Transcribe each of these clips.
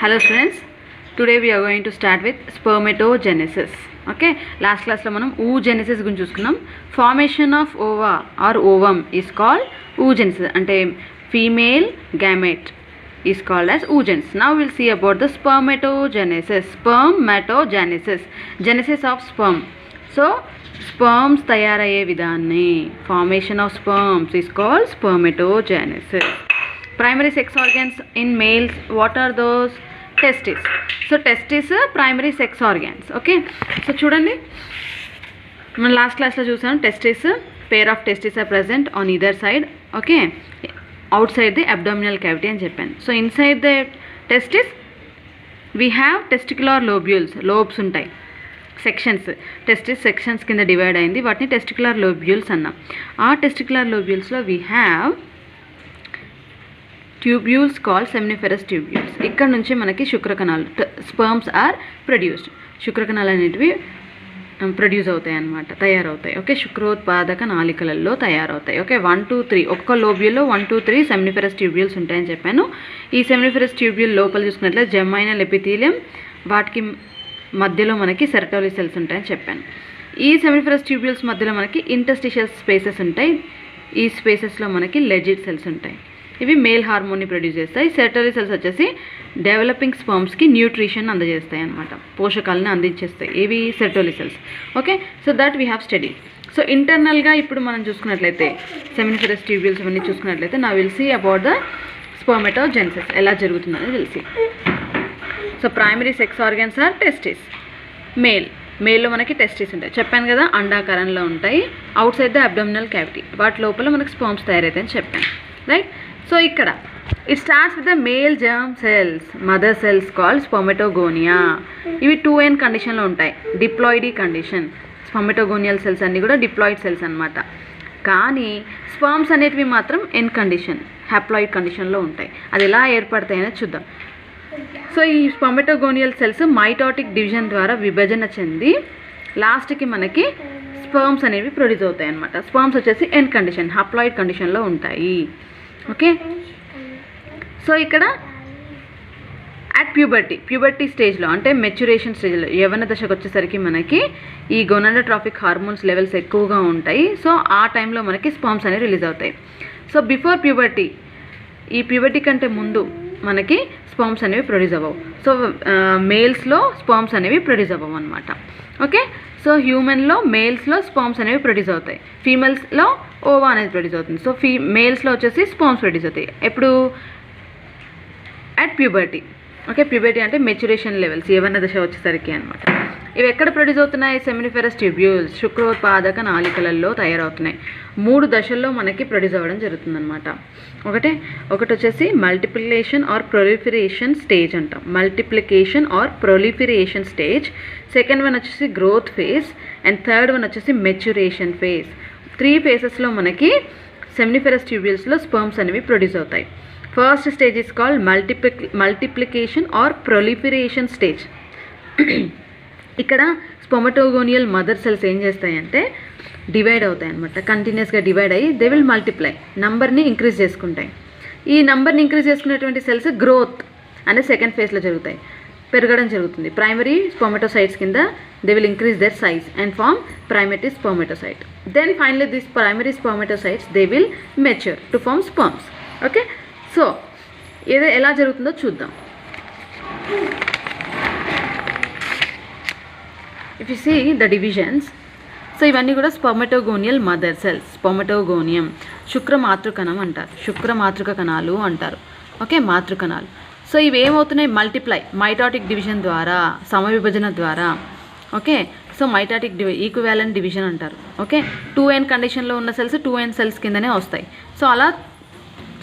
Hello students, today we are going to start with spermatogenesis. Okay, last class lo manam oogenesis guరించి చూసుకున్నాం. Formation of ova or ovum is called oogenesis. అంటే female gamete is called as oogenesis. Now we'll see about the spermatogenesis. Spermatogenesis, genesis of sperm. So sperms తయారయ్యే విధాన్ని, formation of sperms is called spermatogenesis. Primary sex organs in males, what are those? Testes. So testes primary sex organs. Okay, so చూడండి మనం last క్లాస్లో చూసాం. Testis, pair of testis are present on either side. Okay, outside the abdominal cavity అని చెప్పాను. So inside the testis we have testicular lobules. Lobes ఉంటాయి, sections. Testis sections కింద divide అయింది, వాటిని టెస్టిక్యులర్ లోబ్యూల్స్ అన్నాం. ఆ టెస్టిక్యులర్ లోబ్యూల్స్లో we have tubules called seminiferous tubules. ఇక్కడ నుంచి మనకి శుక్రకణాలు, స్పర్మ్స్ ఆర్ ప్రొడ్యూస్డ్. శుక్రకణాలు అనేటివి ప్రొడ్యూస్ అవుతాయి అన్నమాట, తయారవుతాయి. ఓకే, శుక్రోత్పాదక నాళికలలో తయారవుతాయి. ఓకే, 1 2 3 ఒక్క లోబ్యూల్లో 1 2 3 సెమినిఫెరస్ ట్యూబ్యూల్స్ ఉంటాయని చెప్పాను. ఈ సెమినిఫెరస్ ట్యూబ్యూల్ లోపల చూసుకున్నట్లయితే జెమైనల్ ఎపిథీలియం, వాటికి మధ్యలో మనకి సెరటోలి సెల్స్ ఉంటాయని చెప్పాను. ఈ సెమినిఫెరస్ ట్యూబ్యూల్స్ మధ్యలో మనకి ఇంటర్స్టిషియల్ స్పేసెస్ ఉంటాయి. ఈ స్పేసెస్లో మనకి లెజిడ్ సెల్స్ ఉంటాయి. ఇవి మేల్ హార్మోన్ని ప్రొడ్యూస్ చేస్తాయి. సెరటోలి సెల్స్ వచ్చేసి డెవలపింగ్ స్పర్మ్స్కి న్యూట్రిషన్ అందజేస్తాయి అన్నమాట, పోషకాలను అందించేస్తాయి. ఇవి Sertoli cells. Okay, so that we have study. So ఇంటర్నల్గా ఇప్పుడు మనం చూసుకున్నట్లయితే సెమినిఫెరస్ ట్యూబ్యూల్స్ ఇవన్నీ చూసుకున్నట్లయితే నా will see about the spermatogenesis, ఎలా జరుగుతుందని will see. So primary sex organs are testis. మేల్లో మనకి టెస్టిస్ ఉంటాయి, చెప్పాను కదా, అండాకారంలో ఉంటాయి. Outside the abdominal cavity, వాటి లోపల మనకి స్పర్మ్స్ తయారవుతాయని చెప్పాను. రైట్, సో ఇక్కడ it starts with the male germ cells, mother cells called spermatogonia. ఇవి 2n కండిషన్లో ఉంటాయి, డిప్లాయిడీ కండిషన్. స్పర్మటోగోనియల్ సెల్స్ అన్నీ కూడా డిప్లాయిడ్ సెల్స్ అనమాట. కానీ స్పర్మ్స్ అనేటివి మాత్రం n కండిషన్, హ్యాప్లాయిడ్ కండిషన్లో ఉంటాయి. అది ఎలా ఏర్పడతాయి అనేది చూద్దాం. సో ఈ స్పర్మటోగోనియల్ సెల్స్ మైటాటిక్ డివిజన్ ద్వారా విభజన చెంది లాస్ట్కి మనకి స్పర్మ్స్ అనేవి ప్రొడ్యూస్ అవుతాయి అన్నమాట. స్పర్మ్స్ వచ్చేసి n కండిషన్, హ్యాప్లాయిడ్ కండిషన్లో ఉంటాయి. ఓకే, సో ఇక్కడ అట్ ప్యూబర్టీ స్టేజ్లో, అంటే మెచ్యురేషన్ స్టేజ్లో, యవ్వన దశకు వచ్చేసరికి మనకి ఈ గొనాడోట్రోపిక్ హార్మోన్స్ లెవెల్స్ ఎక్కువగా ఉంటాయి. సో ఆ టైంలో మనకి స్పర్మ్స్ అనేవి రిలీజ్ అవుతాయి. సో బిఫోర్ ప్యూబర్టీ, ఈ ప్యూబర్టీ కంటే ముందు మనకి స్పర్మ్స్ అనేవి ప్రొడ్యూస్ అవ్వవు. సో మేల్స్లో స్పర్మ్స్ అనేవి ప్రొడ్యూస్ అవ్వవు అనమాట. ఓకే, సో హ్యూమన్లో మేల్స్లో స్పర్మ్స్ అనేవి ప్రొడ్యూస్ అవుతాయి, ఫీమేల్స్లో ఓవా అనేది ప్రొడ్యూస్ అవుతుంది. సో మేల్స్లో వచ్చేసి స్పర్మ్స్ ప్రొడ్యూస్ అవుతాయి ఎప్పుడు? At puberty. ఓకే, ప్యూబర్టీ అంటే మెచ్యురేషన్ లెవెల్స్, యవ్వన దశ వచ్చేసరికి అనమాట. ఇవి ఎక్కడ ప్రొడ్యూస్ అవుతున్నాయి? సెమినిఫెరస్ ట్యూబ్యూల్స్, శుక్రోత్పాదక నాళికలలో తయారవుతున్నాయి. 3 దశల్లో మనకి ప్రొడ్యూస్ అవ్వడం జరుగుతుందన్నమాట. ఒకటి వచ్చేసి మల్టిప్లికేషన్ ఆర్ ప్రొలిఫరేషన్ స్టేజ్ అంటాం, multiplication or proliferation stage. Second one వచ్చేసి growth phase, and third one వచ్చేసి మెచ్యురేషన్ ఫేజ్. 3 ఫేజెస్లో మనకి సెమినిఫెరస్ ట్యూబ్యూల్స్లో స్పర్మ్స్ అనేవి ప్రొడ్యూస్ అవుతాయి. First stage is called multiplication or proliferation stage. ఇక్కడ స్పర్మటోగోనియల్ మదర్ సెల్స్ ఏం చేస్తాయంటే డివైడ్ అవుతాయి అనమాట, కంటిన్యూస్గా డివైడ్ అయ్యి దే విల్ మల్టిప్లై, నంబర్ని ఇంక్రీజ్ చేసుకుంటాయి. ఈ నంబర్ని ఇంక్రీజ్ చేసుకునేటువంటి సెల్స్ గ్రోత్ అనే సెకండ్ ఫేజ్లో జరుగుతాయి, పెరగడం జరుగుతుంది. ప్రైమరీ స్పర్మటోసైట్స్ కింద they will increase their size and form primary spermatocyte. Then finally this primary spermatocytes they will mature to form sperms. Okay, so ఎలా జరుగుతుందో చూద్దాం. If you see the divisions, so ఇవన్నీ కూడా స్పర్మటోగోనియల్ మదర్ సెల్స్, స్పర్మటోగోనియం, శుక్ర మాతృకణం అంటారు, శుక్ర మాతృక కణాలు అంటారు. ఓకే, మాతృకణాలు. సో ఇవి ఏమవుతున్నాయి? మల్టిప్లై, మైటాటిక్ డివిజన్ ద్వారా, సమవిభజన ద్వారా. Okay, so mitotic equivalent division అంటారు. ఓకే, 2n కండిషన్లో ఉన్న సెల్స్ 2n సెల్స్ కిందనే వస్తాయి. సో అలా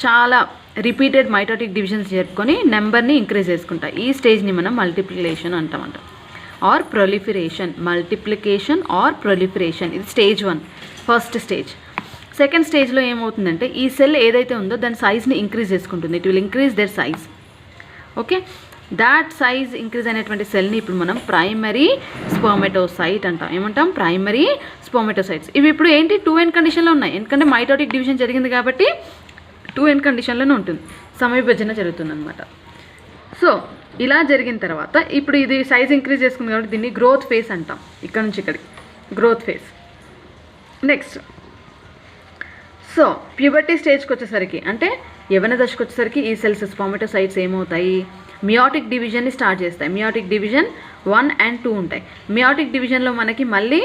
చాలా రిపీటెడ్ మైటాటిక్ డివిజన్స్ జరుపుకొని నెంబర్ని ఇంక్రీజ్ చేసుకుంటాయి. ఈ స్టేజ్ని మనం మల్టిప్లికేషన్ అంటామంట, or proliferation. Multiplication or proliferation, ఇది స్టేజ్ 1, ఫస్ట్ స్టేజ్. సెకండ్ స్టేజ్లో ఏమవుతుందంటే ఈ సెల్ ఏదైతే ఉందో దాని సైజ్ని ఇంక్రీజ్ చేసుకుంటుంది. It will increase their size. Okay, that size increase అయినటువంటి సెల్ని ఇప్పుడు మనం ప్రైమరీ స్పర్మటోసైట్ అంటాం. ఏమంటాం? Primary spermatocytes. ఇవి ఇప్పుడు ఏంటి? 2n కండిషన్లో ఉన్నాయి, ఎందుకంటే మైటాటిక్ డివిజన్ జరిగింది కాబట్టి 2n కండిషన్లోనే ఉంటుంది, సమవిభజన జరుగుతుంది అనమాట. సో ఇలా జరిగిన తర్వాత ఇప్పుడు ఇది సైజ్ ఇంక్రీజ్ చేసుకుంది కాబట్టి దీన్ని గ్రోత్ ఫేజ్ అంటాం. ఇక్కడ నుంచి ఇక్కడికి growth phase. Next so puberty స్టేజ్కి వచ్చేసరికి అంటే యవ్వన దశకు వచ్చేసరికి ఈ సెల్స్ స్పర్మటోసైట్స్ ఏమవుతాయి, మియోటిక్ డివిజన్ని స్టార్ట్ చేస్తాయి. మియోటిక్ డివిజన్ 1 and 2 ఉంటాయి. మియోటిక్ డివిజన్లో మనకి మళ్ళీ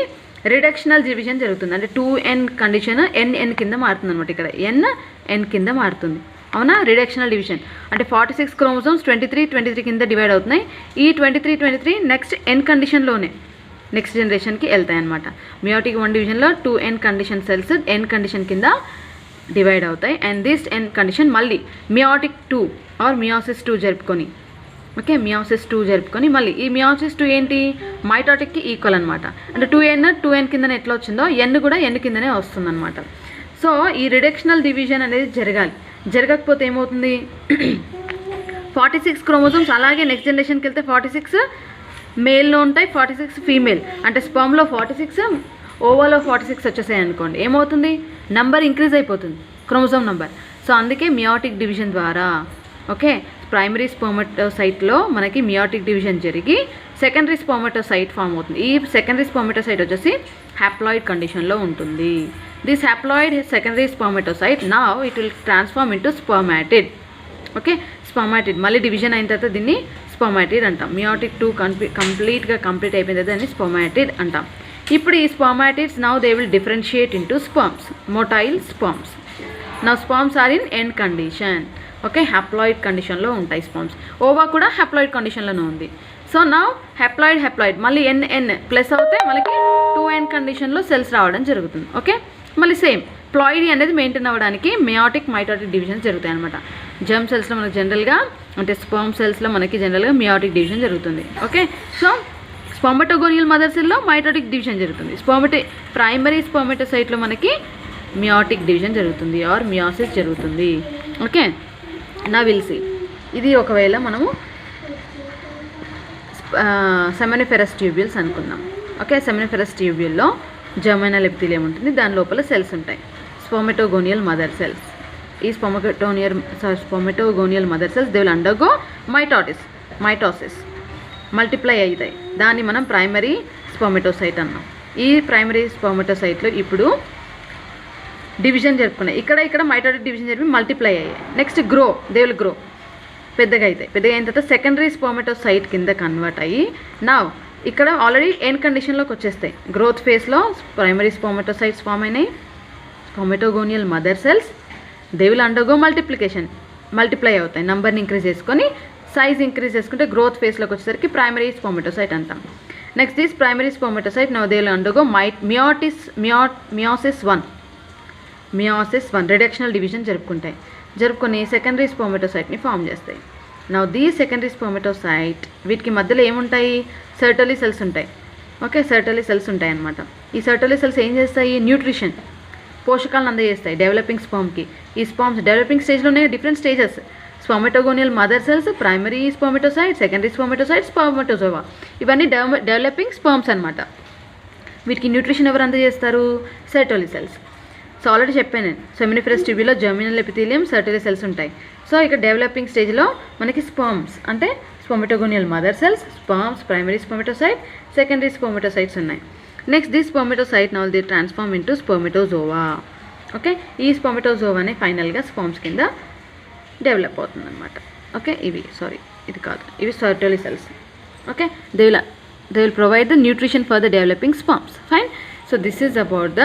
రిడక్షనల్ డివిజన్ జరుగుతుంది. అంటే 2n కండిషన్ n కింద మారుతుంది అనమాట. ఇక్కడ n కింద మారుతుంది. అవునా, రిడక్షనల్ డివిజన్ అంటే 46 క్రోమోజోమ్స్ 23 కింద డివైడ్ అవుతున్నాయి. ఈ 23 నెక్స్ట్ n కండిషన్లోనే నెక్స్ట్ జనరేషన్కి వెళ్తాయి అనమాట. మియోటిక్ 1 డివిజన్లో 2n condition cells n condition కింద డివైడ్ అవుతాయి. అండ్ దిస్ n కండిషన్ మళ్ళీ మియోటిక్ 2 ఆర్ మియోసిస్ 2 జరుపుకొని, ఓకే, మియోసిస్ 2 జరుపుకొని మళ్ళీ ఈ మియోసిస్ 2 ఏంటి, మైటోటిక్కి ఈక్వల్ అనమాట. అంటే 2n కిందనే ఎట్లా వచ్చిందో n కూడా n కిందనే వస్తుందన్నమాట. సో ఈ రిడక్షనల్ డివిజన్ అనేది జరగాలి. జరగకపోతే ఏమవుతుంది, 46 క్రోమోజోమ్స్ అలాగే నెక్స్ట్ జనరేషన్కి వెళ్తే 46 మేల్లో ఉంటాయి, 46 ఫీమేల్. అంటే స్పర్మ్లో 46, ఓవాలో 46 వచ్చేసాయి అనుకోండి, ఏమవుతుంది, నంబర్ ఇంక్రీజ్ అయిపోతుంది, క్రోమోజోమ్ నంబర్. సో అందుకే మియోటిక్ డివిజన్ ద్వారా, ఓకే, ప్రైమరీ స్పర్మటోసైట్లో మనకి మియోటిక్ డివిజన్ జరిగి సెకండరీ స్పర్మటోసైట్ ఫామ్ అవుతుంది. ఈ సెకండరీ స్పర్మటోసైట్ వచ్చేసి హ్యాప్లాయిడ్ కండిషన్లో ఉంటుంది. This haploid secondary spermatocyte now it will transform into spermatid. Okay, spermatid మళ్ళీ డివిజన్ అయిన తర్వాత దీన్ని స్పర్మాటిడ్ అంటాం. మియోటిక్ 2 కంప్లీట్ అయిపోయిన తర్వాత దాన్ని స్పర్మాటిడ్ అంటాం. ఇప్పుడు ఈ spermatids now they will differentiate into sperms, motile sperms. Now sperms are in end condition. Okay, haploid కండిషన్లో ఉంటాయి స్పర్మ్స్. ఓవా కూడా హ్యాప్లాయిడ్ కండిషన్లోనే ఉంది. సో నౌ హ్యాప్లాయిడ్ మళ్ళీ n ప్లస్ అవుతే మనకి 2n కండిషన్లో సెల్స్ రావడం జరుగుతుంది. ఓకే, మళ్ళీ సేమ్ ప్లాయిడీ అనేది మెయింటైన్ అవ్వడానికి మియోటిక్ మైటోటిక్ డివిజన్ జరుగుతాయి అనమాట. జర్మ్ సెల్స్లో మనకి జనరల్గా అంటే స్పర్మ్ సెల్స్లో మనకి జనరల్గా మియోటిక్ డివిజన్ జరుగుతుంది. ఓకే, సో స్పర్మటోగోనియల్ మదర్ సెల్లో మైటోటిక్ డివిజన్ జరుగుతుంది. ప్రైమరీ స్పర్మటోసైట్లో మనకి మియోటిక్ డివిజన్ జరుగుతుంది ఆర్ మియోసిస్ జరుగుతుంది. ఓకే, నా విల్ సీ ఇది ఒకవేళ మనము సెమినిఫెరస్ ట్యూబ్యూల్స్ అనుకుందాం. ఓకే, సెమినిఫెరస్ ట్యూబ్యూల్లో జర్మినల్ ఎపిథీలియం ఉంటుంది, దాని లోపల సెల్స్ ఉంటాయి, స్పర్మటోగోనియల్ మదర్ సెల్స్. ఈ spermatogonial mother cells they will undergo mitosis multiply అవుతాయి. దాన్ని మనం ప్రైమరీ స్పర్మటోసైట్ అన్నాం. ఈ ప్రైమరీ స్పర్మటోసైట్లో ఇప్పుడు డివిజన్ జరుపుకున్నాయి. ఇక్కడ మైటోటిక్ డివిజన్ జరిపి మల్టిప్లై అయ్యాయి. నెక్స్ట్ దే విల్ గ్రో, పెద్దగా అయిన తర్వాత సెకండరీ స్పర్మటోసైట్ కింద కన్వర్ట్ అయ్యి నా ఇక్కడ ఆల్రెడీ ఎన్ కండిషన్లోకి వచ్చేస్తాయి. గ్రోత్ ఫేజ్లో ప్రైమరీ స్పర్మటోసైట్స్ ఫామ్ అయినాయి, spermatogonial mother cells they will undergo multiply అవుతాయి, నంబర్ని ఇంక్రీజ్ చేసుకొని సైజ్ ఇంక్రీజ్ చేసుకుంటే గ్రోత్ ఫేజ్లోకి వచ్చేసరికి ప్రైమరీ స్పర్మటోసైట్ అంటాం. Next this primary spermatocyte now they will undergo meiosis 1 reductional division జరుపుకొని సెకండరీ స్పర్మటోసైట్ని ఫామ్ చేస్తాయి. నౌ దీ సెకండరీ స్పర్మటోసైట్ వీటికి మధ్యలో ఏముంటాయి, సర్టోలీ సెల్స్ ఉంటాయి. ఓకే, సర్టోలీ సెల్స్ ఉంటాయి అన్నమాట. ఈ సర్టోలీ సెల్స్ ఏం చేస్తాయి, న్యూట్రిషన్ పోషకాలను అందజేస్తాయి డెవలపింగ్ స్పర్మ్కి. ఈ స్పర్మ్స్ డెవలపింగ్ స్టేజ్లోనే different stages, spermatogonial mother cells, primary spermatocyte, secondary spermatocyte, spermatozoa, ఇవన్నీ డెవలపింగ్ స్పర్మ్స్ అనమాట. వీటికి న్యూట్రిషన్ ఎవరు అందజేస్తారు, సర్టోలీ సెల్స్. సో ఆల్రెడీ చెప్పాను నేను, సెమినిఫెరస్ ట్యూబ్యూల్లో జర్మినల్ ఎపిథీలియం, సర్టోలీ సెల్స్ ఉంటాయి. సో ఇక్కడ డెవలపింగ్ స్టేజ్లో మనకి స్పర్మ్స్ అంటే spermatogonial mother cells, sperms, primary spermatocyte, secondary spermatocytes ఉన్నాయి. Next this spermatocyte now they transform into spermatozoa. Okay, ఈ స్పర్మటోజోవానే ఫైనల్గా స్పర్మ్స్ కింద డెవలప్ అవుతుంది అనమాట. ఓకే, ఇవి Sertoli cells. Okay, they will provide the nutrition for the developing sperms. Fine. So this is about the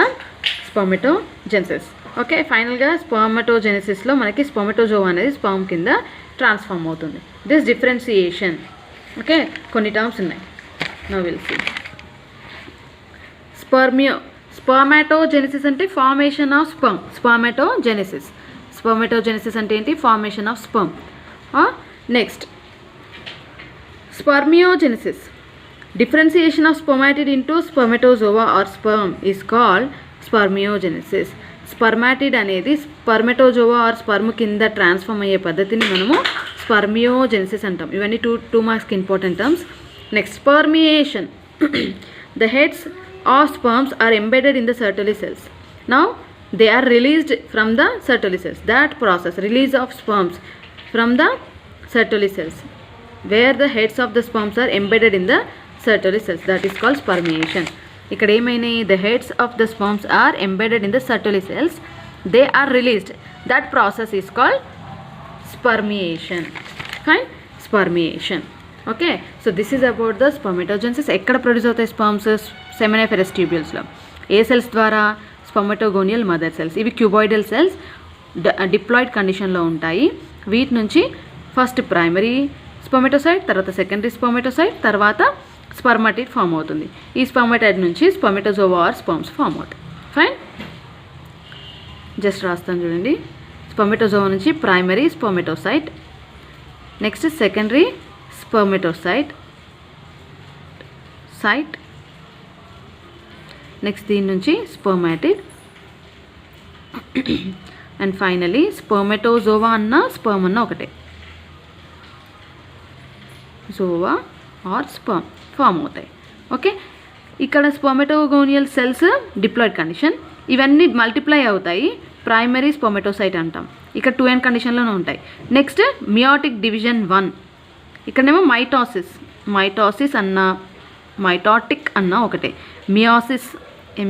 spermatogenesis. Okay, ఫైనల్గా స్పర్మటోజెనసిస్లో మనకి స్పర్మటోజోవా అనేది స్పర్మ్ కింద ట్రాన్స్ఫార్మ్ అవుతుంది. This differentiation. ఓకే, కొన్ని టర్మ్స్ ఉన్నాయి. Now will see. స్పర్మాటోజెనసిస్ అంటే formation of sperm. Spermatogenesis అంటే ఏంటి, formation of sperm. Next spermiogenesis, differentiation of spermatid into spermatozoa or sperm is called spermiogenesis. Spermatid అనేది spermatozoa or sperm కింద transform అయ్యే పద్ధతిని మనము స్పర్మియోజెనసిస్ అంటాం. ఇవన్నీ టూ మార్క్స్కి important terms. Next spermiation, the heads of sperms are embedded in the Sertoli cells. Now they are released from the Sertoli cells. That process, release of sperms from the Sertoli cells, where the heads of the sperms are embedded in the Sertoli cells, that is called spermiation. ఇక్కడ ఏమైనాయి, the heads of the sperms are embedded in the Sertoli cells, they are released, that process is called spermiation. Fine, spermiation. Okay, so this is about the spermatogenesis. ఎక్కడ produce అవుతాయి sperms? Seminiferous ట్యూబ్యూల్స్లో. ఏ cells ద్వారా? Spermatogonial mother cells. ఇవి cuboidal cells, diploid కండిషన్లో ఉంటాయి. వీటి నుంచి ఫస్ట్ ప్రైమరీ స్పర్మటోసైట్, తర్వాత సెకండరీ స్పర్మటోసైట్, తర్వాత స్పర్మటిడ్ ఫామ్ అవుతుంది. ఈ స్పర్మటైడ్ నుంచి స్పర్మటోజోవా ఆర్ స్పర్మ్స్ ఫామ్ అవుతాయి. ఫైన్, జస్ట్ రాస్తాను చూడండి. స్పర్మటోజోవా నుంచి primary spermatocyte, next secondary spermatocyte next దీని నుంచి స్పర్మాటిడ్, అండ్ ఫైనలీ స్పర్మటోజోవా అన్న స్పర్మ్ అన్న ఒకటే, జోవా ఆర్ స్పర్మ్ ఫామ్ అవుతాయి. ఓకే, ఇక్కడ స్పర్మటోగోనియల్ సెల్స్ డిప్లాయిడ్ కండిషన్, ఇవన్నీ మల్టిప్లై అవుతాయి, ప్రైమరీ స్పర్మటోసైట్ అంటాం. ఇక్కడ 2n కండిషన్లోనే ఉంటాయి. నెక్స్ట్ మియోటిక్ డివిజన్ 1, ఇక్కడనేమో మైటాసిస్ అన్న మైటాటిక్ అన్న ఒకటే, మియోసిస్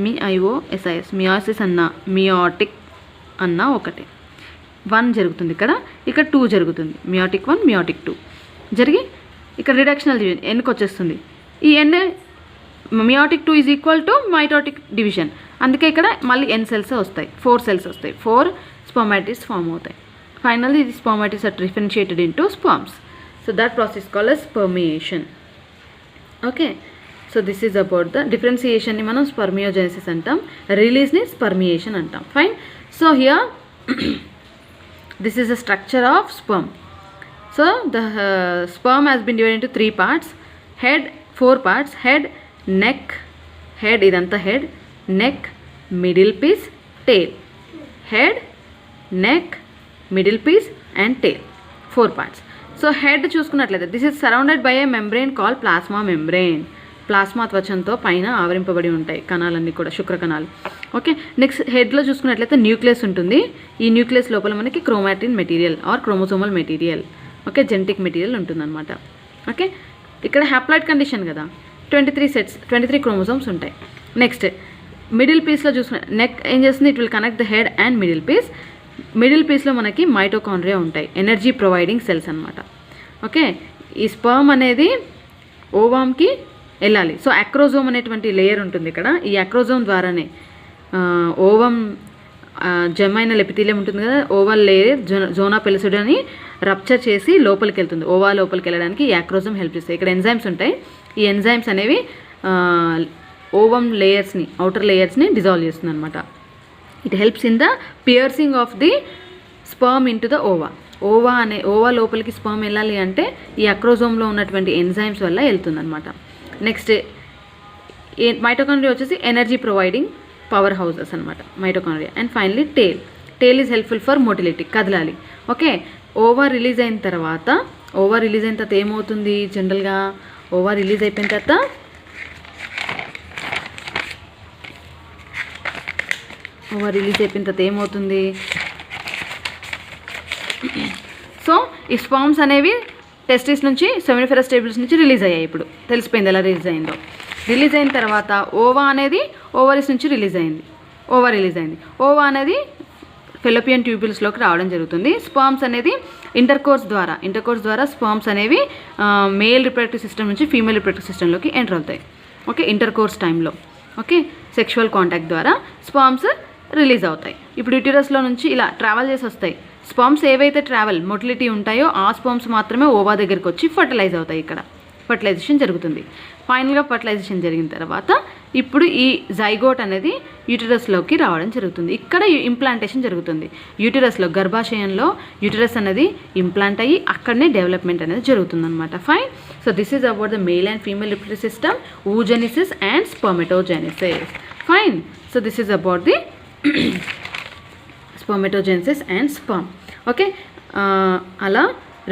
MEIOSIS మియోసిస్ అన్న మియోటిక్ అన్న ఒకటే. 1 జరుగుతుంది ఇక్కడ 2 జరుగుతుంది. మియోటిక్ 1 మియోటిక్ 2 జరిగి ఇక్కడ రిడక్షనల్ డివిజన్ ఎన్కి వచ్చేస్తుంది. ఈ n meiotic 2 is equal to mitotic division, అందుకే ఇక్కడ మళ్ళీ n సెల్స్ వస్తాయి, 4 సెల్స్ వస్తాయి, 4 స్పర్మాటిడ్స్ ఫామ్ అవుతాయి. Finally the spermatids are differentiated into sperms. So that process called as spermiation. Okay, so this is about the డిఫరెన్సియేషన్ని మనం spermiogenesis అంటాం, రిలీజ్ని స్పర్మియేషన్ అంటాం. Fine, so here this is the structure of sperm. So the sperm has been divided into 3 parts, head 4 parts, head, neck, head ఇదంతా head, neck, middle piece, tail, head, neck, middle piece and tail, 4 parts. So head చూసుకున్నట్లయితే this is surrounded by a membrane call plasma membrane. Plasma త్వచంతో పైన ఆవరింపబడి ఉంటాయి కణాలన్నీ కూడా, శుక్ర కణాలు. Okay, next హెడ్లో చూసుకున్నట్లయితే nucleus ఉంటుంది. ఈ న్యూక్లియస్ లోపల మనకి chromatin material or chromosomal material, okay, genetic material ఉంటుందన్నమాట. ఓకే, ఇక్కడ హ్యాప్లాయిడ్ కండిషన్ కదా, 23 క్రోమోసోమ్స్ ఉంటాయి. నెక్స్ట్ మిడిల్ పీస్లో చూసుకున్న నెక్ ఏం చేస్తుంది, it will connect the head and middle piece. Middle పీస్లో మనకి మైటోకాండ్రియా ఉంటాయి, ఎనర్జీ ప్రొవైడింగ్ సెల్స్ అనమాట. ఓకే, ఈ స్పర్మ్ అనేది ఓవామ్కి వెళ్ళాలి. సో అక్రోజోమ్ అనేటువంటి లేయర్ ఉంటుంది ఇక్కడ, ఈ అక్రోజోమ్ ద్వారానే ఓవం జమైనల్ ఎపిథీలియం ఉంటుంది కదా, ఓవల్ లేయర్ జోనా పెలిసిడ్ అని రప్చర్ చేసి లోపలికి వెళ్తుంది. ఓవా లోపలికి వెళ్ళడానికి ఈ అక్రోజోమ్ హెల్ప్ చేస్తాయి. ఇక్కడ ఎంజైమ్స్ ఉంటాయి, ఈ ఎంజైమ్స్ అనేవి ఓవం లేయర్స్ని, అవుటర్ లేయర్స్ని డిజాల్వ్ చేస్తుంది అనమాట. It helps in the piercing of the sperm into the ova. Ova లోపలికి స్పర్మ్ వెళ్ళాలి అంటే ఈ అక్రోజోమ్లో ఉన్నటువంటి ఎంజైమ్స్ వల్ల వెళ్తుంది అనమాట. నెక్స్ట్ మైటోకాండ్రియా వచ్చేసి ఎనర్జీ ప్రొవైడింగ్ పవర్ హౌసెస్ అనమాట mitochondria. And finally tail is helpful for motility, కదలాలి. ఓకే, ఓవర్ రిలీజ్ అయిన తర్వాత ఏమవుతుంది, జనరల్గా ఓవర్ రిలీజ్ అయిపోయిన తర్వాత ఏమవుతుంది, సో ఈ స్పర్మ్స్ అనేవి టెస్టిస్ నుంచి సెమినిఫెరస్ ట్యూబ్యూల్స్ నుంచి రిలీజ్ అయ్యాయి. ఇప్పుడు తెలిసిపోయింది ఎలా రిలీజ్ అయిందో. రిలీజ్ అయిన తర్వాత ఓవా అనేది ఓవరీస్ నుంచి రిలీజ్ అయింది. ఓవా అనేది ఫెలోపియన్ ట్యూబ్యూల్స్లోకి రావడం జరుగుతుంది. స్పర్మ్స్ అనేది ఇంటర్కోర్స్ ద్వారా స్పర్మ్స్ అనేవి మేల్ రిప్రొడక్టివ్ సిస్టమ్ నుంచి ఫీమేల్ రిప్రొడక్టివ్ సిస్టంలోకి ఎంటర్ అవుతాయి. ఓకే, ఇంటర్కోర్స్ టైంలో, ఓకే, సెక్షువల్ కాంటాక్ట్ ద్వారా స్పర్మ్స్ రిలీజ్ అవుతాయి. ఇప్పుడు యూటిరస్లో నుంచి ఇలా ట్రావెల్ చేసి వస్తాయి. స్పర్మ్స్ ఏవైతే మొటిలిటీ ఉంటాయో ఆ స్పర్మ్స్ మాత్రమే ఓవా దగ్గరికి వచ్చి ఫర్టిలైజ్ అవుతాయి. ఇక్కడ ఫర్టిలైజేషన్ జరుగుతుంది. ఫైనల్గా ఫర్టిలైజేషన్ జరిగిన తర్వాత ఇప్పుడు ఈ జైగోట్ అనేది యూటిరస్లోకి రావడం జరుగుతుంది. ఇక్కడ ఇంప్లాంటేషన్ జరుగుతుంది. యూటిరస్లో, గర్భాశయంలో యూటిరస్ అనేది ఇంప్లాంట్ అయ్యి అక్కడనే డెవలప్మెంట్ అనేది జరుగుతుంది అనమాట. Fine, so this is about the male and female reproductive system, oogenesis and spermatogenesis. Fine, so this is about the spermatogenesis and sperm. Okay, అలా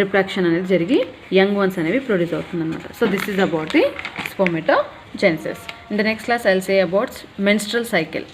రిప్రొడక్షన్ అనేది జరిగి యంగ్ వన్స్ అనేవి ప్రొడ్యూస్ అవుతుందన్నమాట. So this is about the spermatogenesis. In the next class I will say about menstrual cycle.